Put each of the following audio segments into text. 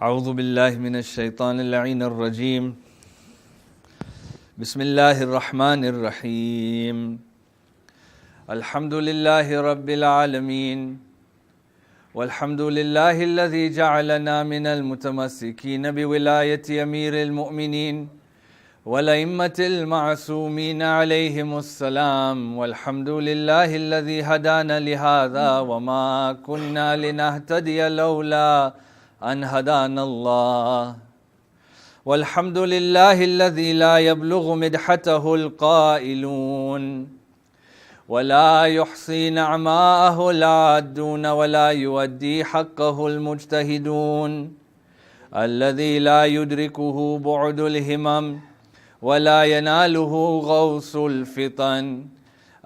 أعوذ بالله من الشيطان اللعين الرجيم بسم الله الرحمن الرحيم الحمد لله رب العالمين والحمد لله الذي جعلنا من المتمسكين بولاية أمير المؤمنين والأئمة المعصومين عليهم السلام والحمد لله الذي هدانا لهذا وما كنا لنهتدي لولا أن هدانا الله والحمد لله الذي لا يبلغ مدحته القائلون ولا يحصي نعماءه العادون ولا يؤدي حقه المجتهدون الذي لا يدركه بعد الهمم ولا يناله غوص الفطن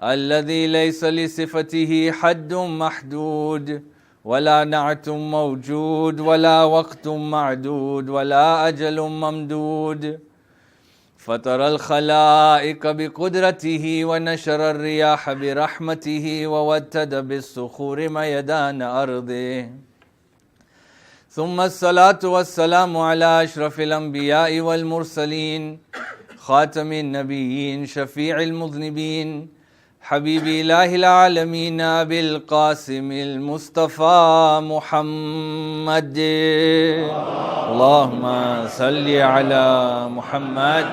الذي ليس لصفته حد محدود ولا نعت موجود ولا وقت معدود ولا أجل ممدود فطر الخلائق بقدرته ونشر الرياح برحمته ووتد بالصخور ميدان أرضه ثم الصلاة والسلام على أشرف الأنبياء والمرسلين خاتم النبيين شفيع المذنبين حبيب إله العالمين أبي القاسم المصطفى محمد اللهم صل على محمد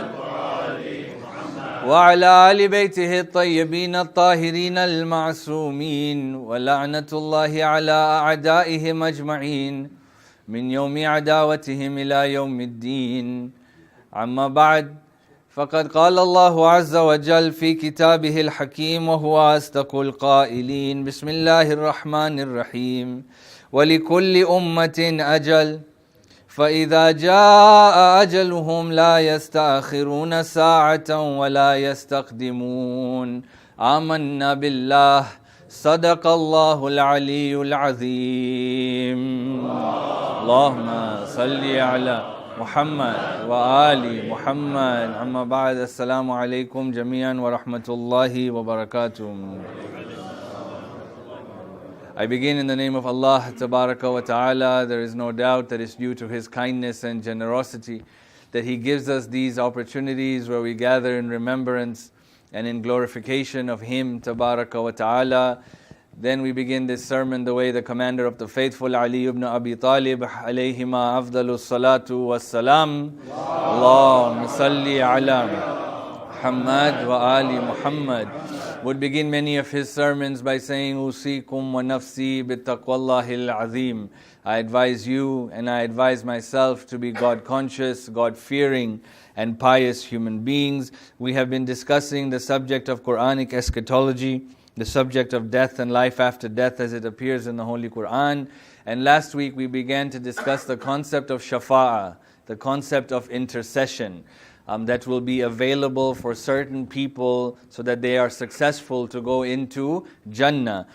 وعلى آل بيته الطيبين الطاهرين المعصومين ولعنة الله على أعدائهم أجمعين من يوم عداوتهم إلى يوم الدين أما بعد فقد قال الله عز وجل في كتابه الحكيم وهو أصدق القائلين بسم الله الرحمن الرحيم ولكل أمة أجل فإذا جاء أجلهم لا يستأخرون ساعة ولا يستقدمون آمنا بالله صدق الله العلي العظيم اللهم صل على محمد وآل محمد أما بعد السلام عليكم جميعا ورحمة الله وبركاته. I begin in the name of Allah Tabaraka wa Ta'ala. There is no doubt that it's due to His kindness and generosity that He gives us these opportunities where we gather in remembrance and in glorification of Him Tabaraka wa Ta'ala. Then we begin this sermon the way the commander of the faithful Ali ibn Abi Talib alayhima afdalu salatu wassalam Allahumma salli ala Muhammad wa ali Muhammad would begin many of his sermons by saying usikum wa nafsi bittaqwallahi al-azim. I advise you and I advise myself to be God conscious, God fearing and pious human beings. We have been discussing the subject of Quranic eschatology, the subject of death and life after death as it appears in the Holy Quran. And last week we began to discuss the concept of shafa'ah, the concept of intercession that will be available for certain people so that they are successful to go into Jannah.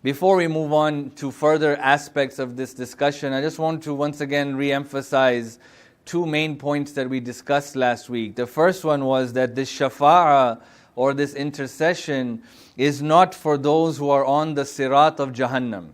Before we move on to further aspects of this discussion, I just want to once again re-emphasize two main points that we discussed last week. The first one was that this shafa'ah or this intercession is not for those who are on the sirat of Jahannam.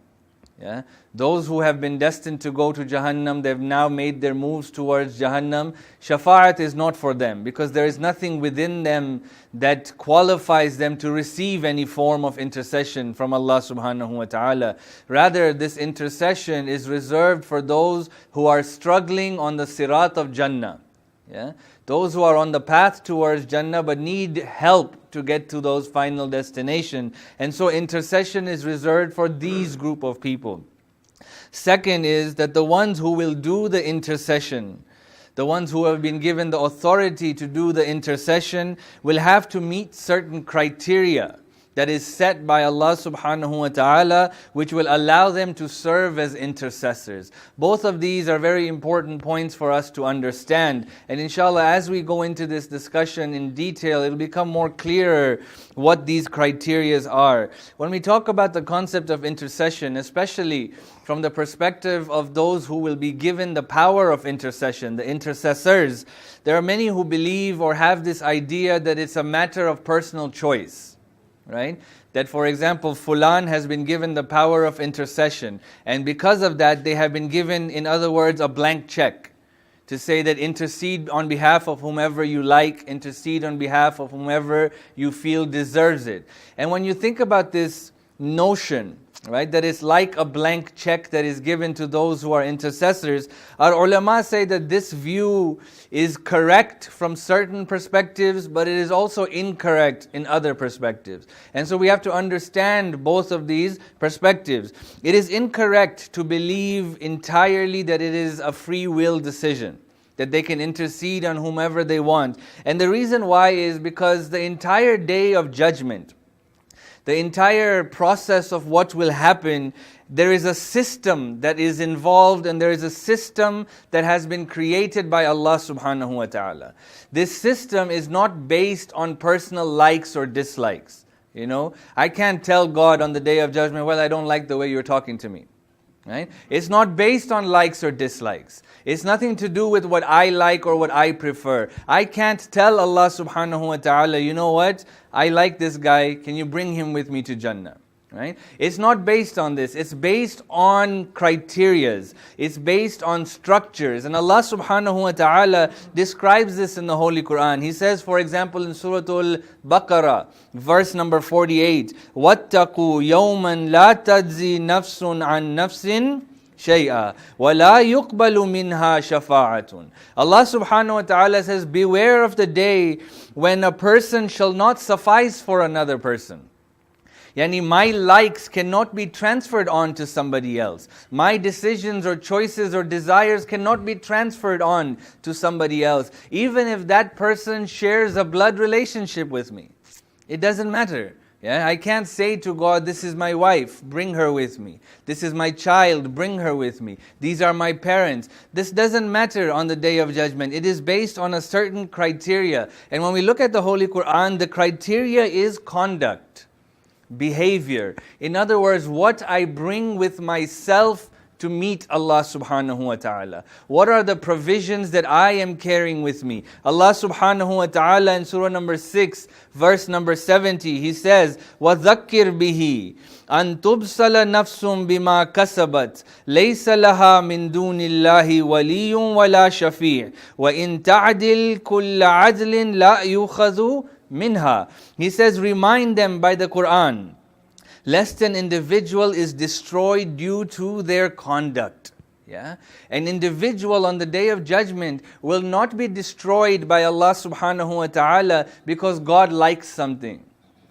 Yeah? Those who have been destined to go to Jahannam, they've now made their moves towards Jahannam. Shafa'at is not for them because there is nothing within them that qualifies them to receive any form of intercession from Allah subhanahu wa ta'ala. Rather, this intercession is reserved for those who are struggling on the sirat of Jannah. Yeah? Those who are on the path towards Jannah but need help to get to those final destination. And so intercession is reserved for these group of people. Second is that the ones who will do the intercession, the ones who have been given the authority to do the intercession will have to meet certain criteria that is set by Allah subhanahu wa ta'ala, which will allow them to serve as intercessors. Both of these are very important points for us to understand. And inshallah, as we go into this discussion in detail, it will become more clearer what these criterias are. When we talk about the concept of intercession, especially from the perspective of those who will be given the power of intercession, the intercessors, there are many who believe or have this idea that it's a matter of personal choice. right? That, for example, Fulan has been given the power of intercession, and because of that, they have been given, in other words, a blank check to say that intercede on behalf of whomever you like, intercede on behalf of whomever you feel deserves it. And when you think about this notion, right, that it's like a blank check that is given to those who are intercessors, our ulama say that this view is correct from certain perspectives, but it is also incorrect in other perspectives. And so we have to understand both of these perspectives. It is incorrect to believe entirely that it is a free will decision, that they can intercede on whomever they want. And the reason why is because the entire day of judgment, the entire process of what will happen, there is a system that is involved, and there is a system that has been created by Allah subhanahu wa ta'ala. This system is not based on personal likes or dislikes. You know, I can't tell God on the day of judgment, well, I don't like the way you're talking to me. Right? It's not based on likes or dislikes. It's nothing to do with what I like or what I prefer. I can't tell Allah subhanahu wa ta'ala, you know what, I like this guy, can you bring him with me to Jannah? Right? It's not based on this. It's based on criterias. It's based on structures. And Allah subhanahu wa ta'ala describes this in the Holy Quran. He says, for example, in Surah Al-Baqarah, verse number 48, وَاتَّقُوا يَوْمًا لَا تَجْزِي نَفْسٌ عَنْ نَفْسٍ شَيْئًا وَلَا يُقْبَلُ مِنْهَا شَفَاعَةٌ. Allah subhanahu wa ta'ala says, beware of the day when a person shall not suffice for another person. Yani my likes cannot be transferred on to somebody else. My decisions or choices or desires cannot be transferred on to somebody else. Even if that person shares a blood relationship with me. It doesn't matter. Yeah, I can't say to God, this is my wife, bring her with me. This is my child, bring her with me. These are my parents. This doesn't matter on the day of judgment. It is based on a certain criteria. And when we look at the Holy Quran, the criteria is conduct, behavior. In other words, what I bring with myself to meet Allah subhanahu wa ta'ala. What are the provisions that I am carrying with me? Allah subhanahu wa ta'ala in surah number 6, verse number 70, He says, وَذَكِّرْ بِهِ أَن تُبْصَلَ نَفْسٌ بِمَا كَسَبَتْ لَيْسَ لَهَا مِن دُونِ اللَّهِ وَلِيٌّ وَلَا شَفِيعٌ وَإِن تَعْدِلْ كُلَّ عَدْلٍ لَا يُؤْخَذُ minha. He says, remind them by the Quran, lest an individual is destroyed due to their conduct. Yeah? An individual on the day of judgment will not be destroyed by Allah subhanahu wa ta'ala because God likes something.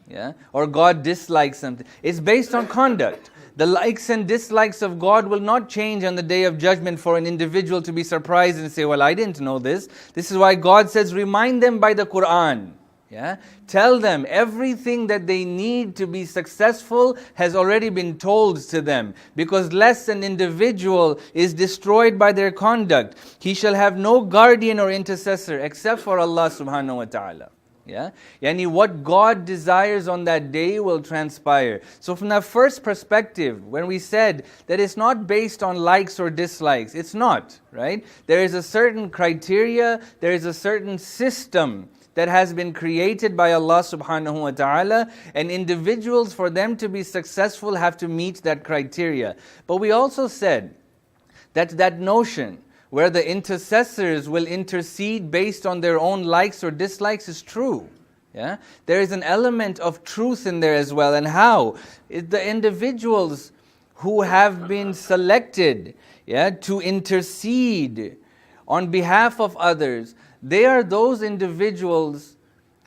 Yeah? Or God dislikes something. It's based on conduct. The likes and dislikes of God will not change on the day of judgment for an individual to be surprised and say, well, I didn't know this. This is why God says, remind them by the Quran. Yeah? Tell them everything that they need to be successful has already been told to them. Because lest an individual is destroyed by their conduct, he shall have no guardian or intercessor except for Allah subhanahu wa ta'ala. Yeah? Yani what God desires on that day will transpire. So from that first perspective, when we said that it's not based on likes or dislikes, it's not, right? There is a certain criteria, there is a certain system that has been created by Allah subhanahu wa ta'ala, and individuals, for them to be successful, have to meet that criteria. But we also said that that notion where the intercessors will intercede based on their own likes or dislikes is true. Yeah? There is an element of truth in there as well. And how? The individuals who have been selected, yeah, to intercede on behalf of others, they are those individuals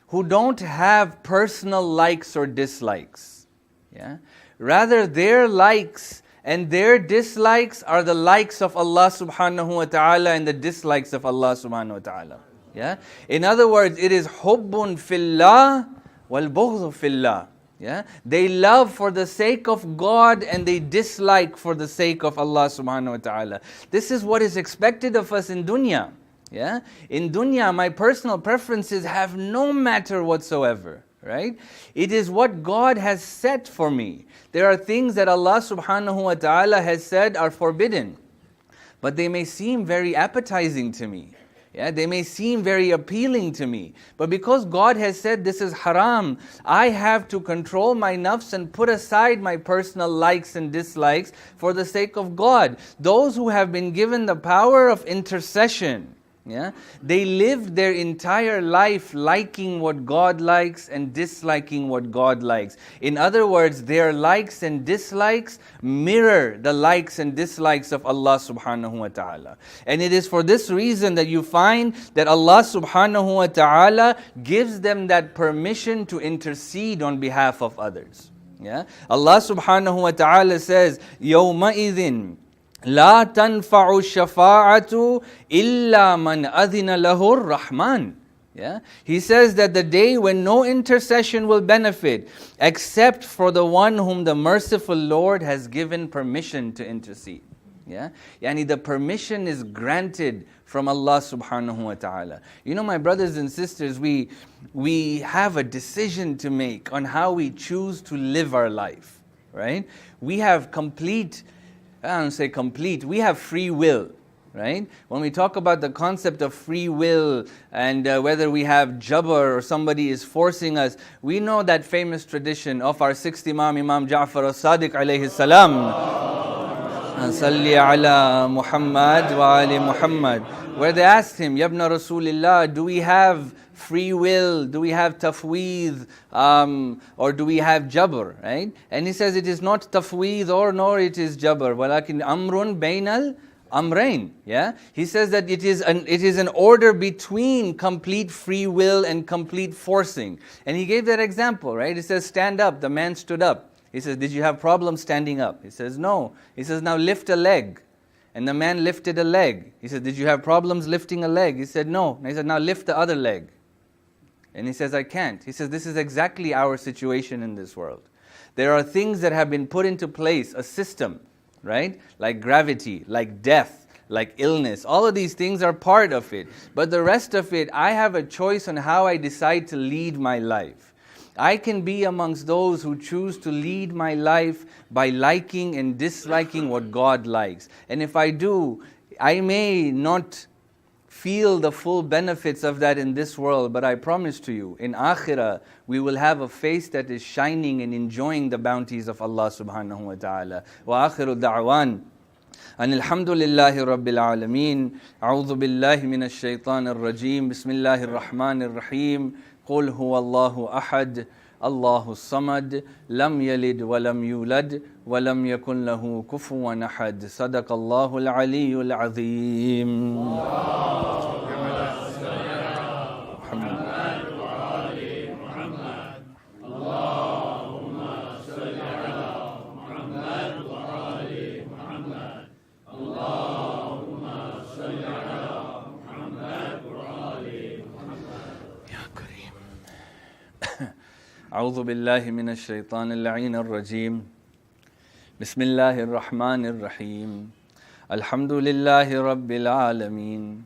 who don't have personal likes or dislikes. Yeah? Rather, their likes and their dislikes are the likes of Allah subhanahu wa ta'ala and the dislikes of Allah subhanahu wa ta'ala. Yeah? In other words, it is hubbun fillah wal bughdhu fillah. Yeah? They love for the sake of God and they dislike for the sake of Allah subhanahu wa ta'ala. This is what is expected of us in dunya. Yeah? In dunya, my personal preferences have no matter whatsoever. Right? It is what God has set for me. There are things that Allah subhanahu wa ta'ala has said are forbidden, but they may seem very appetizing to me. Yeah, they may seem very appealing to me, but because God has said this is haram, I have to control my nafs and put aside my personal likes and dislikes for the sake of God. Those who have been given the power of intercession, yeah, they lived their entire life liking what God likes and disliking what God likes. In other words, their likes and dislikes mirror the likes and dislikes of Allah subhanahu wa ta'ala. And it is for this reason that you find that Allah subhanahu wa ta'ala gives them that permission to intercede on behalf of others. Yeah? Allah subhanahu wa ta'ala says, يَوْمَئِذٍ لا تنفع الشفاعة إلا من أذن له الرحمن. Yeah? He says that the day when no intercession will benefit except for the one whom the merciful Lord has given permission to intercede. Yeah? Yani the permission is granted from Allah subhanahu wa ta'ala. You know, my brothers and sisters, we have a decision to make on how we choose to live our life. Right? We have we have free will, right? When we talk about the concept of free will and whether we have Jabber or somebody is forcing us, we know that famous tradition of our sixth Imam Jaffer as-Sadiq alayhi salam. Salli ala Muhammad wa ali Muhammad. Where they asked him, Yabna Rasulillah, do we have free will? Do we have tafweed? Or do we have jabr? Right? And he says it is not tafweed nor it is jabr. Walakin amrun bainal amrain. Yeah? He says that it is an order between complete free will and complete forcing. And he gave that example, right? He says, stand up. The man stood up. He says, did you have problems standing up? He says, no. He says, now lift a leg. And the man lifted a leg. He said, did you have problems lifting a leg? He said, no. And he said, now lift the other leg. And he says, I can't. He says, this is exactly our situation in this world. There are things that have been put into place, a system, right? Like gravity, like death, like illness. All of these things are part of it. But the rest of it, I have a choice on how I decide to lead my life. I can be amongst those who choose to lead my life by liking and disliking what God likes. And if I do, I may not feel the full benefits of that in this world, but I promise to you, in Akhirah, we will have a face that is shining and enjoying the bounties of Allah subhanahu wa ta'ala. Wa akhiru da'wan أن الحمد لله رب العالمين أعوذ بالله من الشيطان الرجيم بسم الله الرحمن الرحيم قل هو الله أحد الله الصمد لم يلد ولم يولد ولم يكن له كفوا أحد صدق الله العلي العظيم. أعوذ بالله من الشيطان اللعين الرجيم بسم الله الرحمن الرحيم الحمد لله رب العالمين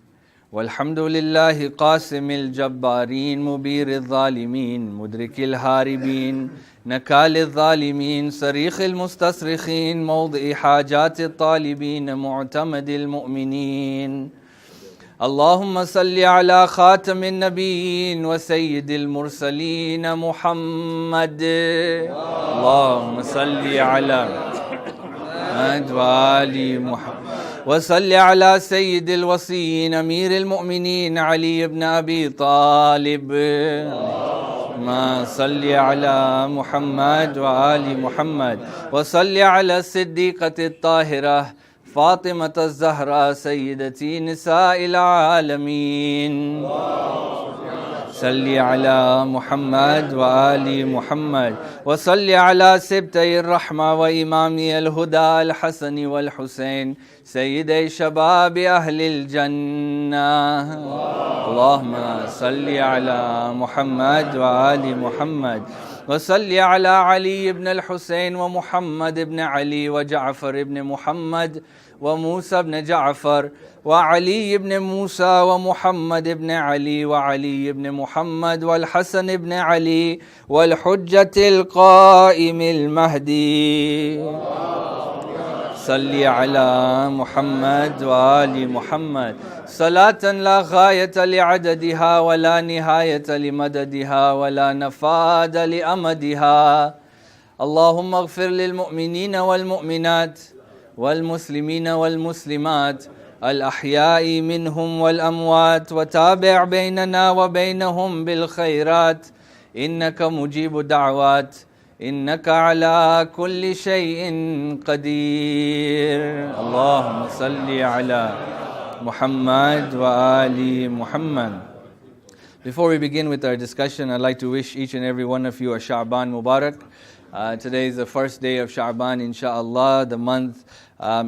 والحمد لله قاسم الجبارين مبير الظالمين مدرك الهاربين نكال الظالمين صريخ المستصرخين موضع حاجات الطالبين معتمد المؤمنين اللهم صل على خاتم النبيين وسيد المرسلين محمد اللهم صل على محمد وآل محمد وصل على سيد الوصيين أمير المؤمنين علي بن أبي طالب اللهم صل على محمد وآل محمد وصل على الصديقة الطاهرة فاطمة الزهراء سيدتي نساء العالمين صل على محمد وآل محمد وصل على سبتي الرحمة وإمامي الهدى الحسن والحسين سيدي شباب أهل الجنة اللهم صل على محمد وآل محمد وصل على علي بن الحسين ومحمد بن علي وجعفر بن محمد وموسى بن جعفر وعلي بن موسى ومحمد بن علي وعلي بن محمد والحسن بن علي والحجة القائم المهدي صل على محمد وآل محمد صلاة لا غاية لعددها ولا نهاية لمددها ولا نفاد لأمدها. اللهم اغفر للمؤمنين والمؤمنات والمسلمين والمسلمات الأحياء منهم والأموات وتابع بيننا وبينهم بالخيرات إنك مجيب الدعوات إنك على كل شيء قدير. اللهم صل على Muhammad wa ali Muhammad. Before we begin with our discussion, I'd like to wish each and every one of you a Shabaan Mubarak. Today is the first day of Shabaan, inshaAllah, the month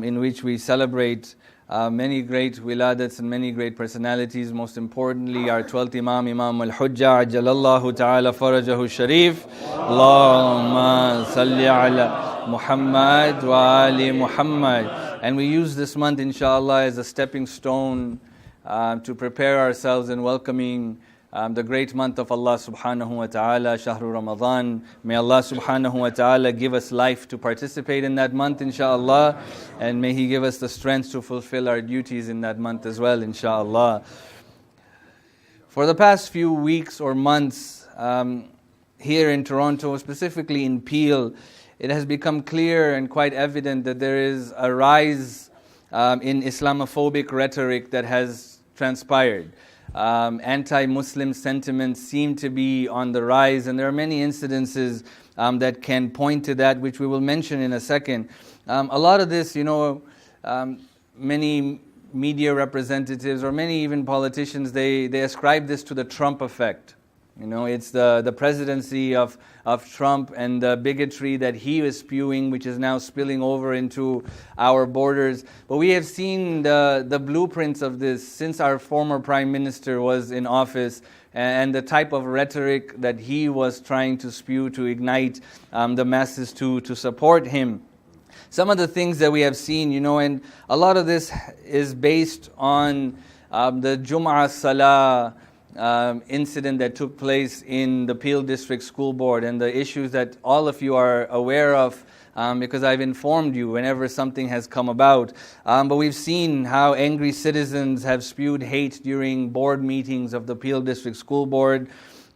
in which we celebrate many great wiladats and many great personalities. Most importantly, our 12th Imam, Imam al-Hujjah, Ajjalallahu ta'ala farajahu sharif. Allahumma salli ala Muhammad wa ali Muhammad. And we use this month, inshaAllah, as a stepping stone to prepare ourselves in welcoming the great month of Allah subhanahu wa ta'ala, Shahru Ramadan. May Allah subhanahu wa ta'ala give us life to participate in that month, inshaAllah. And may He give us the strength to fulfill our duties in that month as well, inshaAllah. For the past few weeks or months, here in Toronto, specifically in Peel, it has become clear and quite evident that there is a rise in Islamophobic rhetoric that has transpired. Anti-Muslim sentiments seem to be on the rise, and there are many incidences that can point to that, which we will mention in a second. A lot of this, many media representatives or many even politicians, they ascribe this to the Trump effect. It's the presidency of Trump and the bigotry that he is spewing, which is now spilling over into our borders. But we have seen the blueprints of this since our former Prime Minister was in office, and the type of rhetoric that he was trying to spew to ignite the masses to support him. Some of the things that we have seen, and a lot of this is based on the Jum'ah Salah incident that took place in the Peel District School Board, and the issues that all of you are aware of because I've informed you whenever something has come about. But we've seen how angry citizens have spewed hate during board meetings of the Peel District School Board.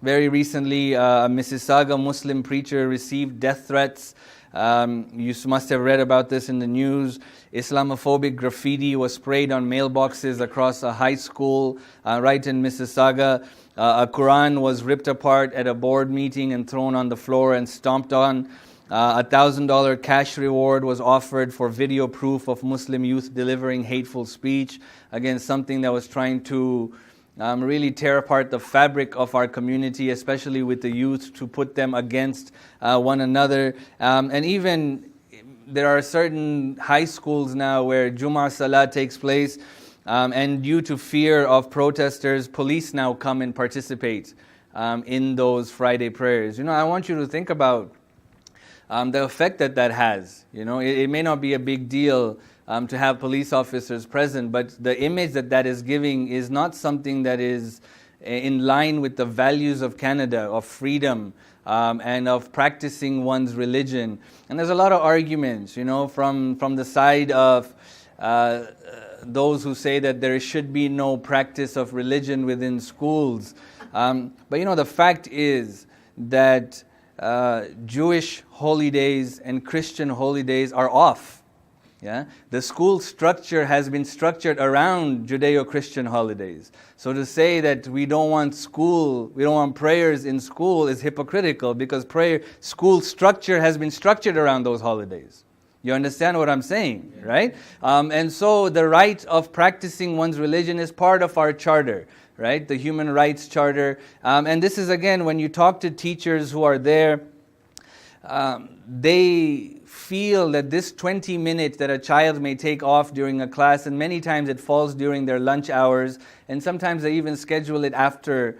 Very recently, a Mississauga Muslim preacher received death threats. You must have read about this in the news. Islamophobic graffiti was sprayed on mailboxes across a high school right in Mississauga. A Quran was ripped apart at a board meeting and thrown on the floor and stomped on. A $1,000 cash reward was offered for video proof of Muslim youth delivering hateful speech. Again, something that was trying to really tear apart the fabric of our community, especially with the youth, to put them against one another. And even there are certain high schools now where Jum'ah Salah takes place, and due to fear of protesters, police now come and participate in those Friday prayers. I want you to think about the effect that has. It may not be a big deal to have police officers present, but the image that is giving is not something that is in line with the values of Canada, of freedom, and of practicing one's religion. And there's a lot of arguments, from the side of those who say that there should be no practice of religion within schools. But the fact is that Jewish holidays and Christian holidays are off. Yeah? The school structure has been structured around Judeo-Christian holidays. So to say that we don't want prayers in school is hypocritical, because school structure has been structured around those holidays. You understand what I'm saying, right? And so the right of practicing one's religion is part of our charter, right? The Human Rights Charter. And this is, again, when you talk to teachers who are there, they feel that this 20 minutes that a child may take off during a class, and many times it falls during their lunch hours, and sometimes they even schedule it after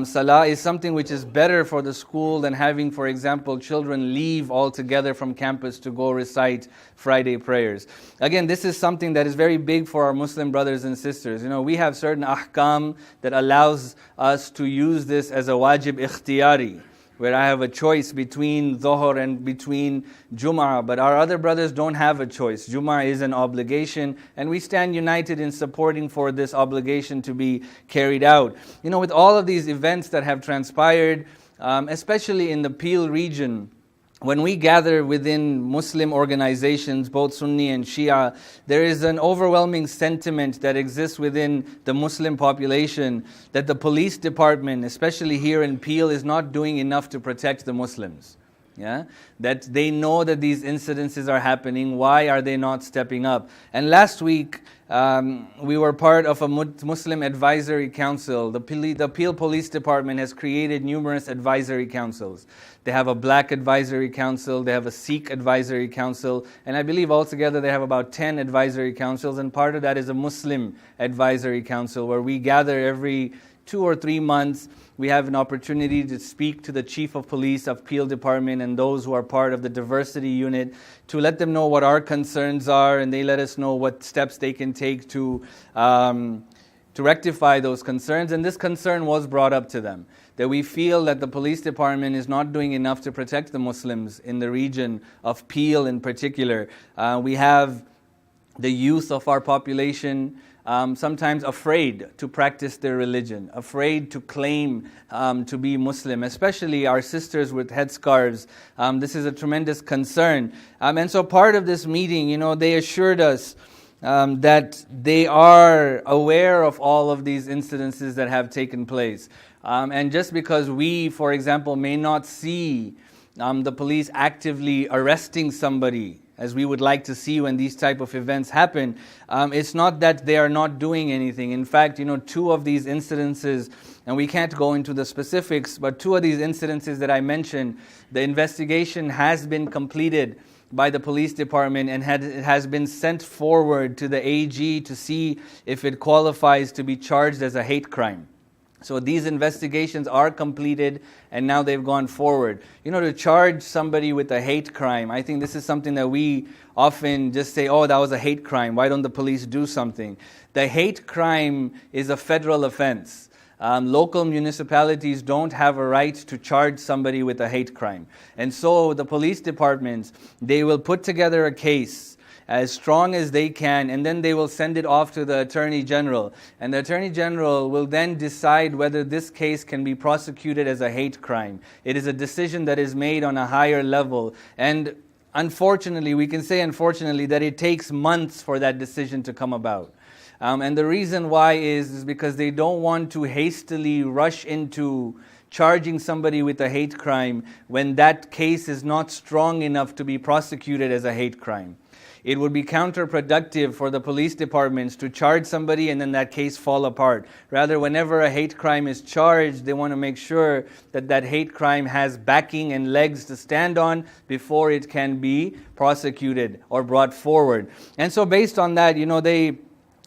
Salah, is something which is better for the school than having, for example, children leave altogether from campus to go recite Friday prayers. Again, this is something that is very big for our Muslim brothers and sisters. We have certain ahkam that allows us to use this as a wajib ikhtiyari. where I have a choice between Dhuhr and between Jum'ah, but our other brothers don't have a choice. Jum'ah is an obligation, and we stand united in supporting for this obligation to be carried out. With all of these events that have transpired, especially in the Peel region, when we gather within Muslim organizations, both Sunni and Shia, there is an overwhelming sentiment that exists within the Muslim population that the police department, especially here in Peel, is not doing enough to protect the Muslims. That they know that these incidences are happening. Why are they not stepping up? And last week, we were part of a Muslim advisory council. The Peel Police Department has created numerous advisory councils. They have a Black advisory council, they have a Sikh advisory council, and I believe altogether they have about 10 advisory councils, and part of that is a Muslim advisory council where we gather every 2 or 3 months. We have an opportunity to speak to the Chief of Police of Peel Department and those who are part of the diversity unit to let them know what our concerns are, and they let us know what steps they can take to rectify those concerns. And this concern was brought up to them, that we feel that the police department is not doing enough to protect the Muslims in the region of Peel in particular. We have the youth of our population sometimes afraid to practice their religion, afraid to claim to be Muslim, especially our sisters with headscarves. This is a tremendous concern. And so part of this meeting, they assured us that they are aware of all of these incidences that have taken place. And just because we, for example, may not see the police actively arresting somebody, as we would like to see when these type of events happen, it's not that they are not doing anything. In fact, 2 of these incidences, and we can't go into the specifics, but 2 of these incidences that I mentioned, the investigation has been completed by the police department and it has been sent forward to the AG to see if it qualifies to be charged as a hate crime. So these investigations are completed and now they've gone forward. To charge somebody with a hate crime, I think this is something that we often just say, oh, that was a hate crime. Why don't the police do something? The hate crime is a federal offense. Local municipalities don't have a right to charge somebody with a hate crime. And so the police departments, they will put together a case as strong as they can, and then they will send it off to the Attorney General. And the Attorney General will then decide whether this case can be prosecuted as a hate crime. It is a decision that is made on a higher level. And unfortunately, we can say unfortunately, that it takes months for that decision to come about. And the reason why is because they don't want to hastily rush into charging somebody with a hate crime when that case is not strong enough to be prosecuted as a hate crime. It would be counterproductive for the police departments to charge somebody and then that case fall apart. Rather, whenever a hate crime is charged, they want to make sure that that hate crime has backing and legs to stand on before it can be prosecuted or brought forward. And so based on that, they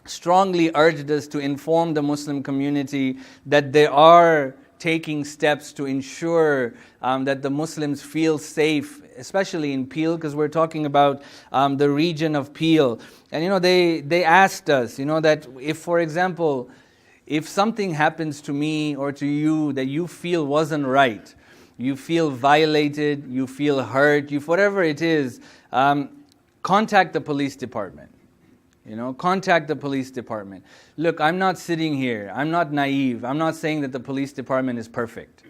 strongly urged us to inform the Muslim community that they are taking steps to ensure that the Muslims feel safe, especially in Peel, because we're talking about the region of Peel. And they asked us, that if, for example, if something happens to me or to you that you feel wasn't right, you feel violated, you feel hurt, whatever it is, contact the police department. Contact the police department. Look, I'm not sitting here. I'm not naive. I'm not saying that the police department is perfect.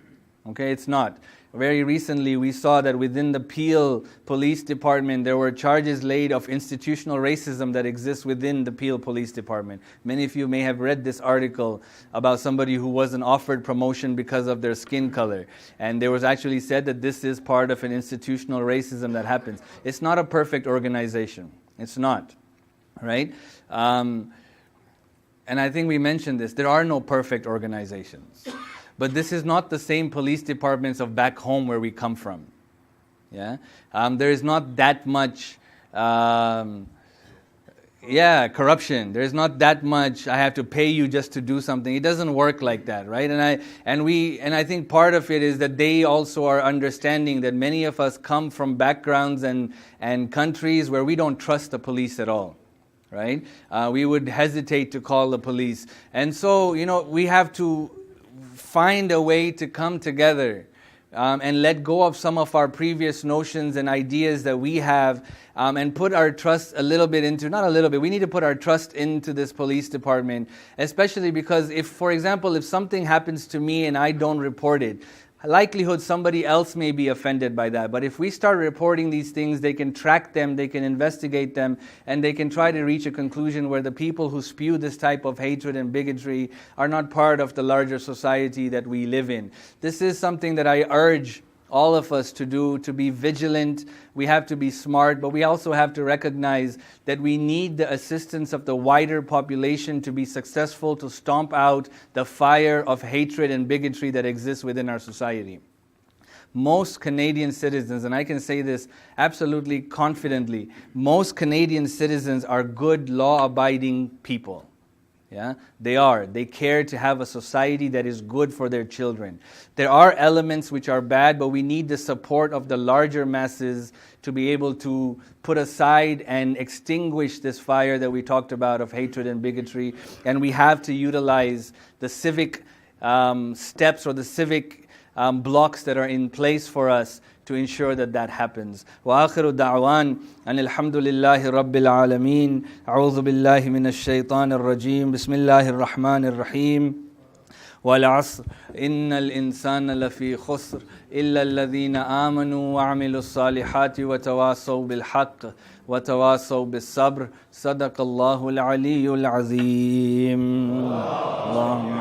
Okay, it's not. Very recently, we saw that within the Peel Police Department, there were charges laid of institutional racism that exists within the Peel Police Department. Many of you may have read this article about somebody who wasn't offered promotion because of their skin color. And there was actually said that this is part of an institutional racism that happens. It's not a perfect organization. It's not. Right? And I think we mentioned this. There are no perfect organizations. But this is not the same police departments of back home where we come from. Yeah? There is not that much corruption. There is not that much, I have to pay you just to do something. It doesn't work like that, right? And I think part of it is that they also are understanding that many of us come from backgrounds and countries where we don't trust the police at all. Right? We would hesitate to call the police. And so, we have to find a way to come together and let go of some of our previous notions and ideas that we have, and put our trust a little bit into, not a little bit, we need to put our trust into this police department, especially because if, for example, if something happens to me and I don't report it, likelihood somebody else may be offended by that. But if we start reporting these things, they can track them, they can investigate them, and they can try to reach a conclusion where the people who spew this type of hatred and bigotry are not part of the larger society that we live in. This is something that I urge all of us to do, to be vigilant. We have to be smart, but we also have to recognize that we need the assistance of the wider population to be successful, to stomp out the fire of hatred and bigotry that exists within our society. Most Canadian citizens, and I can say this absolutely confidently, most Canadian citizens are good, law-abiding people. Yeah, they are. They care to have a society that is good for their children. There are elements which are bad, but we need the support of the larger masses to be able to put aside and extinguish this fire that we talked about of hatred and bigotry. And we have to utilize the civic steps or the civic blocks that are in place for us to ensure that that happens. وآخر دعوان أن الحمد لله رب العالمين. أعوذ بالله من الشيطان الرجيم. بسم الله الرحمن الرحيم. والعصر إن الإنسان لفي خسر إلا الذين آمنوا وعملوا الصالحات وتواصوا بالحق وتواصوا بالصبر. صدق الله العلي العظيم. اللهم